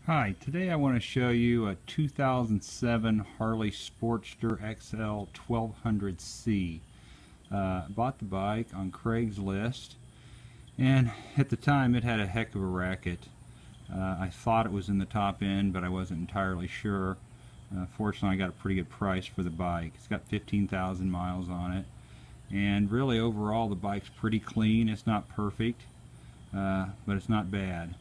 Hi, today I want to show you a 2007 Harley Sportster XL1200C. Bought the bike on Craigslist, and at the time it had a heck of a racket. I thought it was in the top end, but I wasn't entirely sure. Fortunately, I got a pretty good price for the bike. It's got 15,000 miles on it, and really overall the bike's pretty clean. It's not perfect, but it's not bad.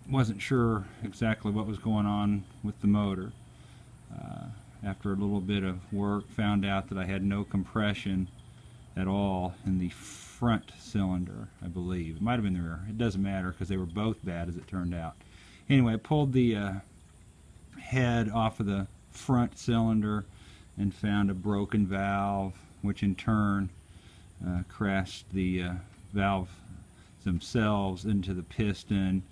Wasn't sure exactly what was going on with the motor. After a little bit of work, found out that I had no compression at all in the front cylinder, I believe. It might have been the rear. It doesn't matter because they were both bad as it turned out. Anyway, I pulled the head off of the front cylinder and found a broken valve, which in turn crashed the valves themselves into the piston,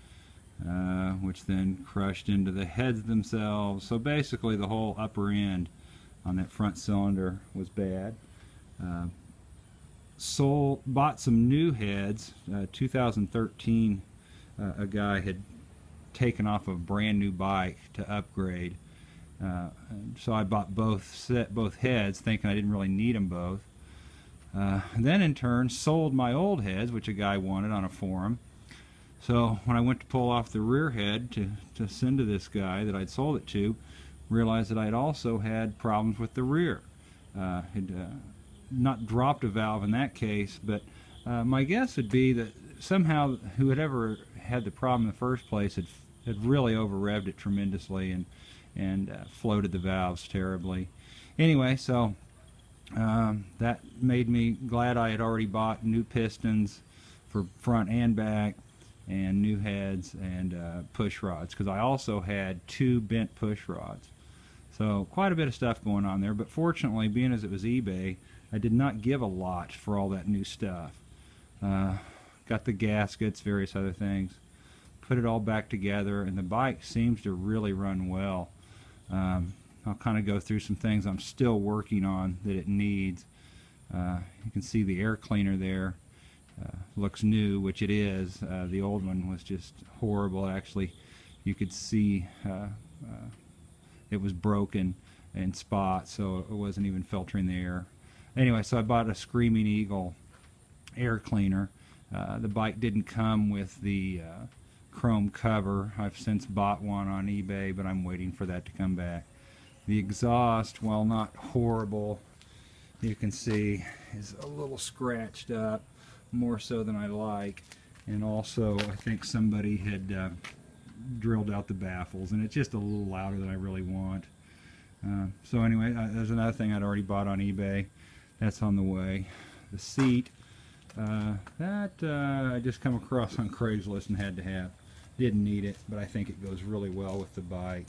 which then crushed into the heads themselves. So basically the whole upper end on that front cylinder was bad. Bought some new heads. 2013, a guy had taken off a brand new bike to upgrade. So I bought both heads, thinking I didn't really need them both. Then in turn sold my old heads, which a guy wanted on a forum. So when I went to pull off the rear head to send to this guy that I'd sold it to, realized that I'd also had problems with the rear. Had not dropped a valve in that case, but my guess would be that somehow whoever had the problem in the first place had really over-revved it tremendously and floated the valves terribly. Anyway, so that made me glad I had already bought new pistons for front and back, and new heads and push rods, because I also had two bent push rods. So quite a bit of stuff going on there, but fortunately, being as it was eBay, I did not give a lot for all that new stuff. Got the gaskets, various other things, put it all back together, and the bike seems to really run well. I'll kind of go through some things I'm still working on that it needs. You can see the air cleaner there. Looks new, which it is. The old one was just horrible. Actually, you could see it was broken in spots, so it wasn't even filtering the air. Anyway, so I bought a Screaming Eagle air cleaner. The bike didn't come with the chrome cover. I've since bought one on eBay, but I'm waiting for that to come back. The exhaust, while not horrible, you can see is a little scratched up, more so than I like, and also I think somebody had drilled out the baffles, and it's just a little louder than I really want. So anyway, there's another thing I'd already bought on eBay. That's on the way. The seat, I just come across on Craigslist and had to have. Didn't need it, but I think it goes really well with the bike.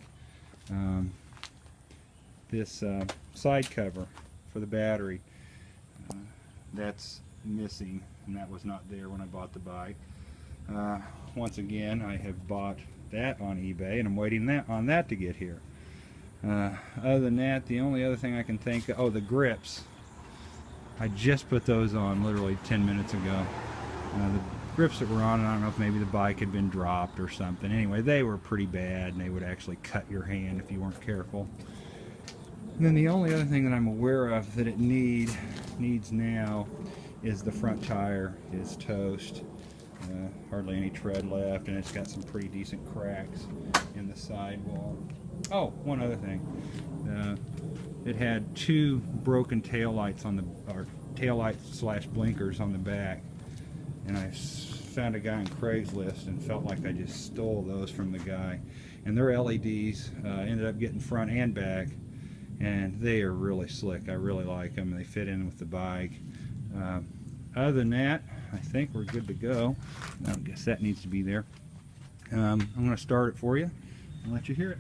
This side cover for the battery, that's missing, and that was not there when I bought the bike. Once again, I have bought that on eBay, and I'm waiting on that to get here. Other than that, the only other thing I can think of, oh, the grips. I just put those on literally 10 minutes ago. The grips that were on, and I don't know if maybe the bike had been dropped or something. Anyway, they were pretty bad, and they would actually cut your hand if you weren't careful. And then the only other thing that I'm aware of that it needs now is the front tire is toast. Hardly any tread left, and it's got some pretty decent cracks in the sidewall. Oh, one other thing. It had two broken taillights on the, or taillights / blinkers on the back, and I found a guy on Craigslist and felt like I just stole those from the guy. And their LEDs ended up getting front and back, and they are really slick. I really like them. They fit in with the bike. Other than that, I think we're good to go. I guess that needs to be there. I'm going to start it for you and let you hear it.